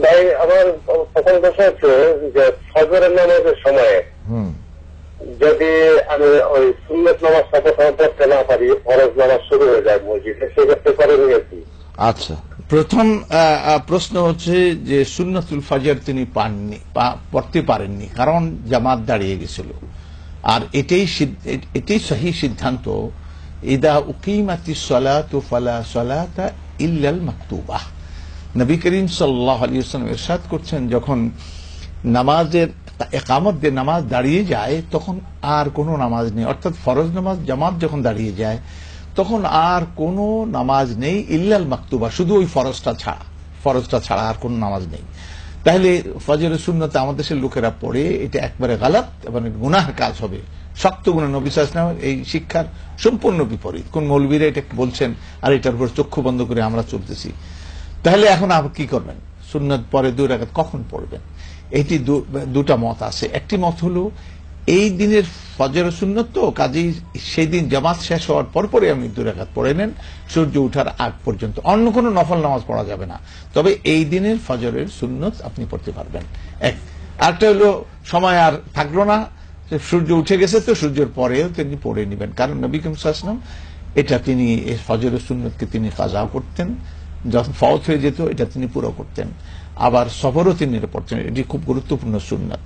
ভাই আমার প্রথম কথা হচ্ছে যে ফজরের নামাজের সময়ে যদি আমি ওই সুন্নত নামাজটা প্রথম পড়তে না পারি, ফরজ নামাজ শুরু হয়ে যায় মসজিদে, সেক্ষেত্রে করে নিয়েছি। আচ্ছা, প্রথম প্রশ্ন হচ্ছে যে সুন্নতুল ফজর তিনি পাননি, পড়তে পারেননি, কারণ জামাত দাঁড়িয়ে গেছিল। আর এটাই সহি সিদ্ধান্ত, ইদা উকিমাতিস সালাতু ফালা সালাতা ইল্লাল মাকতুবাহ। নবী করিম সাল্লাল্লাহু আলাইহি ওয়াসাল্লাম ইরশাদ করছেন, যখন নামাজের ইকামত দিয়ে নামাজ দাঁড়িয়ে যায় তখন আর কোনো নামাজ নেই, অর্থাৎ ফরজ নামাজ জামাত যখন দাঁড়িয়ে যায় তখন আর কোনো নামাজ নেই ইল্লাল মাকতুবা, শুধু ওই ফরজটা ছাড়া আর কোনো নামাজ নেই। তাহলে ফজরের সুন্নত আমাদের দেশের লোকেরা পড়ে, এটা একবারে গালাত এবং গুনাহের কাজ হবে, শক্ত গুনাহ। নবী সাল্লাল্লাহু আলাইহি ওয়াসাল্লাম এই শিক্ষার সম্পূর্ণ বিপরীত। কোন মৌলবীরা এটা বলছেন আর এটার উপর চক্ষু বন্ধ করে আমরা চলতেছি। তাহলে এখন আপনি কি করবেন? সুন্নত পরে 2 রাকাত কখন পড়বেন? এটি দুটা মত আছে। একটি মত হলো এই দিনের ফজরের সুন্নত তো, কাজেই সেই দিন জামাত শেষ হওয়ার পরপরই আপনি 2 রাকাত পড়ে নেন সূর্য ওঠার আগ পর্যন্ত, অন্য কোনো নফল নামাজ পড়া যাবে না, তবে এই দিনের ফজরের সুন্নত আপনি পড়তে পারবেন। আরেকটা হলো সময় আর থাকলো না, সূর্য উঠে গেছে তো সূর্যের পরেও তিনি পড়ে নেবেন, কারণ নবী করিম সাল্লাল্লাহু আলাইহি ওয়াসাল্লাম এটা তিনি এই ফজরের সুন্নতকে তিনি কাজা করতেন, যখন ফওত হয়ে যেত এটা তিনি পুরো করতেন। আবার সফরও তিনি পড়তেন, এটি খুব গুরুত্বপূর্ণ সুন্নাত।